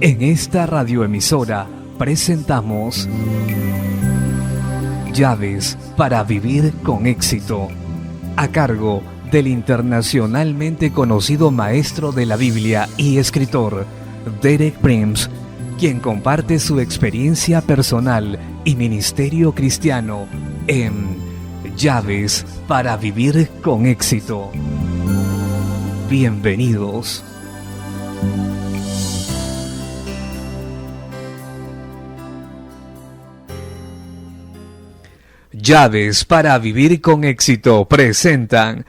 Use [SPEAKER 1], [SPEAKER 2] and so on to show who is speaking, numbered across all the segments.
[SPEAKER 1] En esta radioemisora presentamos Llaves para vivir con éxito, a cargo del internacionalmente conocido maestro de la Biblia y escritor Derek Prince, quien comparte su experiencia personal y ministerio cristiano en Llaves para vivir con éxito. Bienvenidos. Llaves para vivir con éxito presentan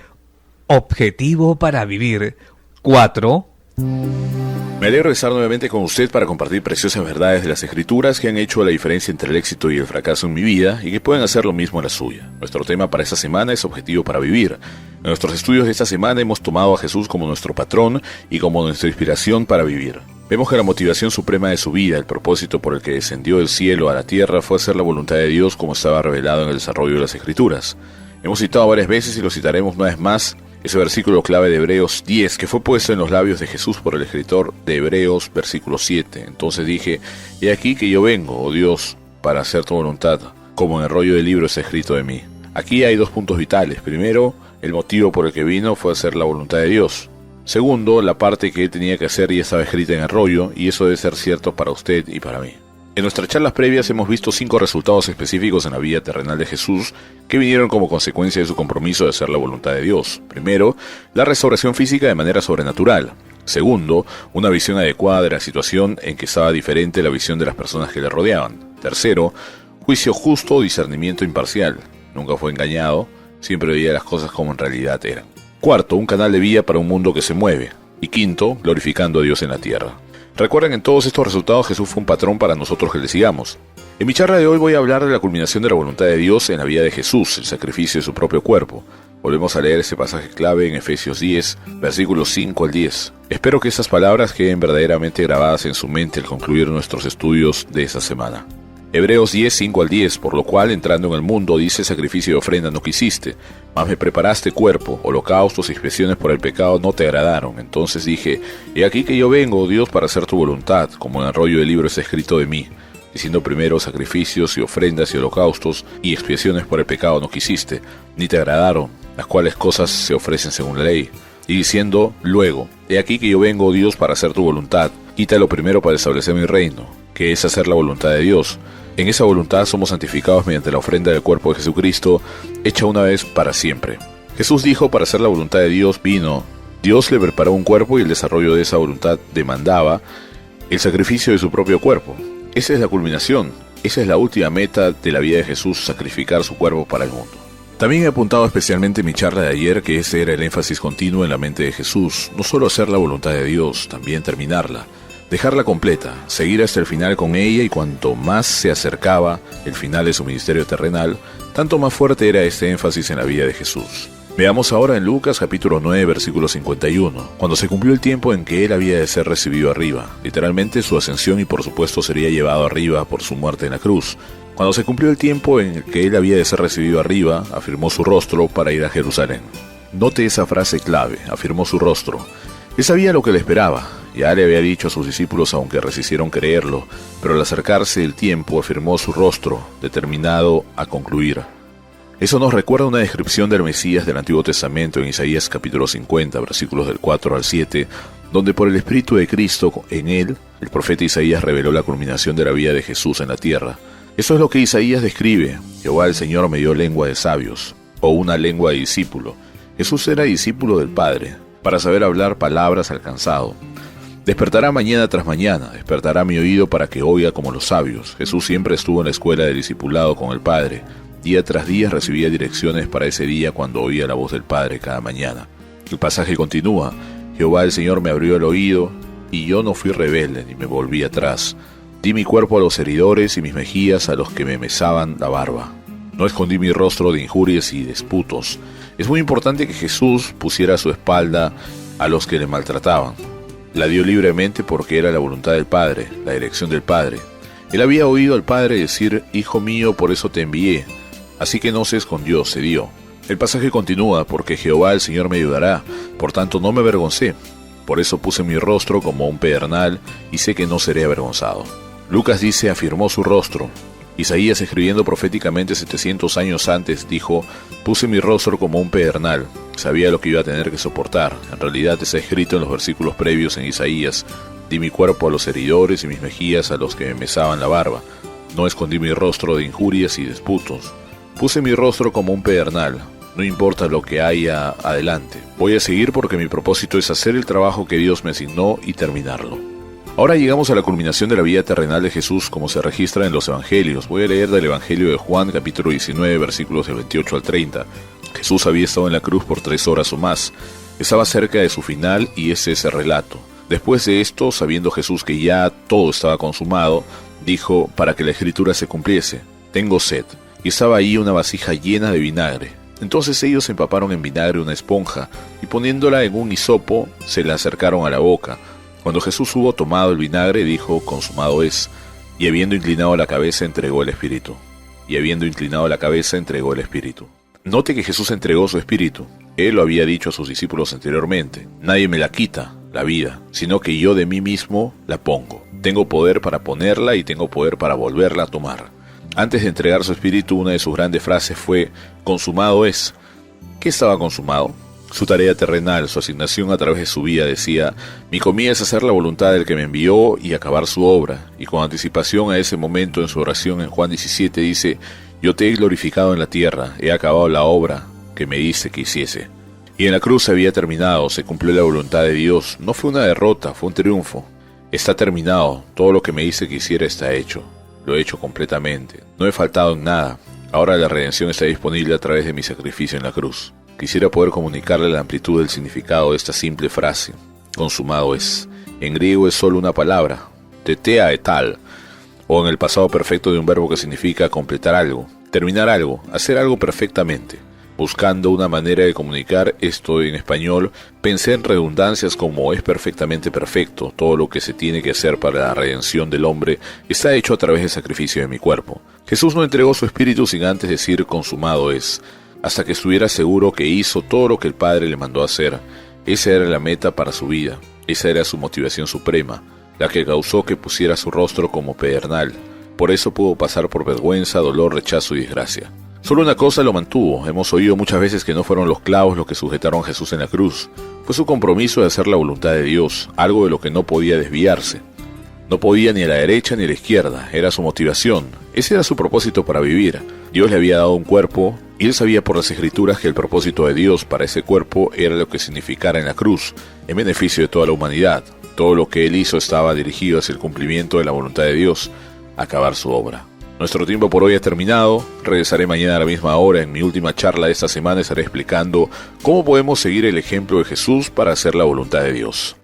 [SPEAKER 1] Objetivo para vivir 4.
[SPEAKER 2] Me alegro de estar nuevamente con usted para compartir preciosas verdades de las Escrituras que han hecho la diferencia entre el éxito y el fracaso en mi vida y que pueden hacer lo mismo en la suya. Nuestro tema para esta semana es Objetivo para vivir. En nuestros estudios de esta semana hemos tomado a Jesús como nuestro patrón y como nuestra inspiración para vivir. Vemos que la motivación suprema de su vida, el propósito por el que descendió del cielo a la tierra, fue hacer la voluntad de Dios como estaba revelado en el desarrollo de las Escrituras. Hemos citado varias veces y lo citaremos una vez más, ese versículo clave de Hebreos 10, que fue puesto en los labios de Jesús por el escritor de Hebreos, versículo 7. Entonces dije, he aquí que yo vengo, oh Dios, para hacer tu voluntad, como en el rollo del libro está escrito de mí. Aquí hay dos puntos vitales. Primero, el motivo por el que vino fue hacer la voluntad de Dios. Segundo, la parte que él tenía que hacer ya estaba escrita en el rollo, y eso debe ser cierto para usted y para mí. En nuestras charlas previas hemos visto 5 resultados específicos en la vida terrenal de Jesús que vinieron como consecuencia de su compromiso de hacer la voluntad de Dios. Primero, la restauración física de manera sobrenatural. Segundo, una visión adecuada de la situación en que estaba diferente la visión de las personas que le rodeaban. Tercero, juicio justo o discernimiento imparcial. Nunca fue engañado, siempre veía las cosas como en realidad eran. Cuarto, un canal de vida para un mundo que se mueve. Y quinto, glorificando a Dios en la tierra. Recuerden, en todos estos resultados Jesús fue un patrón para nosotros que le sigamos. En mi charla de hoy voy a hablar de la culminación de la voluntad de Dios en la vida de Jesús, el sacrificio de su propio cuerpo. Volvemos a leer ese pasaje clave en Efesios 10, versículos 5 al 10. Espero que esas palabras queden verdaderamente grabadas en su mente al concluir nuestros estudios de esta semana. Hebreos 10, 5 al 10, por lo cual, entrando en el mundo, dice sacrificio y ofrenda no quisiste, mas me preparaste cuerpo, holocaustos y expiaciones por el pecado no te agradaron. Entonces dije, he aquí que yo vengo, oh Dios, para hacer tu voluntad, como en el rollo del libro está escrito de mí, diciendo primero sacrificios y ofrendas y holocaustos y expiaciones por el pecado no quisiste, ni te agradaron, las cuales cosas se ofrecen según la ley. Y diciendo luego, he aquí que yo vengo, oh Dios, para hacer tu voluntad, quítalo primero para establecer mi reino, que es hacer la voluntad de Dios. En esa voluntad somos santificados mediante la ofrenda del cuerpo de Jesucristo, hecha una vez para siempre. Jesús dijo, para hacer la voluntad de Dios vino. Dios le preparó un cuerpo y el desarrollo de esa voluntad demandaba el sacrificio de su propio cuerpo. Esa es la culminación, esa es la última meta de la vida de Jesús, sacrificar su cuerpo para el mundo. También he apuntado especialmente en mi charla de ayer que ese era el énfasis continuo en la mente de Jesús, no solo hacer la voluntad de Dios, también terminarla. Dejarla completa, seguir hasta el final con ella, y cuanto más se acercaba el final de su ministerio terrenal, tanto más fuerte era este énfasis en la vida de Jesús. Veamos ahora en Lucas capítulo 9, versículo 51, cuando se cumplió el tiempo en que él había de ser recibido arriba, literalmente su ascensión, y por supuesto sería llevado arriba por su muerte en la cruz. Cuando se cumplió el tiempo en que él había de ser recibido arriba, afirmó su rostro para ir a Jerusalén. Note esa frase clave, afirmó su rostro. Él sabía lo que le esperaba. Ya le había dicho a sus discípulos, aunque resistieron creerlo, pero al acercarse el tiempo afirmó su rostro, determinado a concluir. Eso nos recuerda una descripción del Mesías del Antiguo Testamento en Isaías capítulo 50, versículos del 4 al 7, donde por el Espíritu de Cristo en él, el profeta Isaías reveló la culminación de la vida de Jesús en la tierra. Eso es lo que Isaías describe: Jehová el Señor me dio lengua de sabios, o una lengua de discípulo. Jesús era discípulo del Padre, para saber hablar palabras al cansado. Despertará mañana tras mañana, despertará mi oído para que oiga como los sabios. Jesús siempre estuvo en la escuela de discipulado con el Padre. Día tras día recibía direcciones para ese día cuando oía la voz del Padre cada mañana. El pasaje continúa: Jehová el Señor me abrió el oído, y yo no fui rebelde ni me volví atrás. Di mi cuerpo a los heridores y mis mejillas a los que me mesaban la barba. No escondí mi rostro de injurias y disputos. Es muy importante que Jesús pusiera su espalda a los que le maltrataban. La dio libremente porque era la voluntad del Padre, la dirección del Padre. Él había oído al Padre decir: Hijo mío, por eso te envié. Así que no se escondió, se dio. El pasaje continúa: porque Jehová el Señor me ayudará, por tanto no me avergoncé. Por eso puse mi rostro como un pedernal y sé que no seré avergonzado. Lucas dice, afirmó su rostro. Isaías, escribiendo proféticamente 700 años antes, dijo, puse mi rostro como un pedernal. Sabía lo que iba a tener que soportar. En realidad está escrito en los versículos previos en Isaías, di mi cuerpo a los heridores y mis mejillas a los que me mesaban la barba. No escondí mi rostro de injurias y disputos. Puse mi rostro como un pedernal. No importa lo que haya adelante. Voy a seguir porque mi propósito es hacer el trabajo que Dios me asignó y terminarlo. Ahora llegamos a la culminación de la vida terrenal de Jesús como se registra en los Evangelios. Voy a leer del Evangelio de Juan, capítulo 19, versículos del 28 al 30. Jesús había estado en la cruz por 3 horas o más. Estaba cerca de su final y ese es el relato. Después de esto, sabiendo Jesús que ya todo estaba consumado, dijo, para que la escritura se cumpliese, tengo sed. Y estaba ahí una vasija llena de vinagre. Entonces ellos empaparon en vinagre una esponja y poniéndola en un hisopo, se la acercaron a la boca. Cuando Jesús hubo tomado el vinagre, dijo, consumado es, y habiendo inclinado la cabeza, entregó el Espíritu. Note que Jesús entregó su Espíritu. Él lo había dicho a sus discípulos anteriormente, nadie me la quita, la vida, sino que yo de mí mismo la pongo. Tengo poder para ponerla y tengo poder para volverla a tomar. Antes de entregar su Espíritu, una de sus grandes frases fue, consumado es. ¿Qué estaba consumado? Su tarea terrenal, su asignación a través de su vida decía, mi comida es hacer la voluntad del que me envió y acabar su obra. Y con anticipación a ese momento en su oración en Juan 17 dice, yo te he glorificado en la tierra, he acabado la obra que me diste que hiciese. Y en la cruz se había terminado, se cumplió la voluntad de Dios. No fue una derrota, fue un triunfo. Está terminado, todo lo que me dice que hiciera está hecho. Lo he hecho completamente, no he faltado en nada. Ahora la redención está disponible a través de mi sacrificio en la cruz. Quisiera poder comunicarle la amplitud del significado de esta simple frase. Consumado es. En griego es solo una palabra, tetea etal, o en el pasado perfecto de un verbo que significa completar algo, terminar algo, hacer algo perfectamente. Buscando una manera de comunicar esto en español, pensé en redundancias como es perfectamente perfecto, todo lo que se tiene que hacer para la redención del hombre está hecho a través del sacrificio de mi cuerpo. Jesús no entregó su espíritu sin antes decir consumado es, hasta que estuviera seguro que hizo todo lo que el Padre le mandó hacer. Esa era la meta para su vida, esa era su motivación suprema, la que causó que pusiera su rostro como pedernal. Por eso pudo pasar por vergüenza, dolor, rechazo y desgracia. Solo una cosa lo mantuvo. Hemos oído muchas veces que no fueron los clavos los que sujetaron a Jesús en la cruz. Fue su compromiso de hacer la voluntad de Dios, algo de lo que no podía desviarse. No podía ni a la derecha ni a la izquierda, era su motivación. Ese era su propósito para vivir. Dios le había dado un cuerpo, y él sabía por las Escrituras que el propósito de Dios para ese cuerpo era lo que significara en la cruz, en beneficio de toda la humanidad. Todo lo que él hizo estaba dirigido hacia el cumplimiento de la voluntad de Dios, acabar su obra. Nuestro tiempo por hoy ha terminado. Regresaré mañana a la misma hora. En mi última charla de esta semana estaré explicando cómo podemos seguir el ejemplo de Jesús para hacer la voluntad de Dios.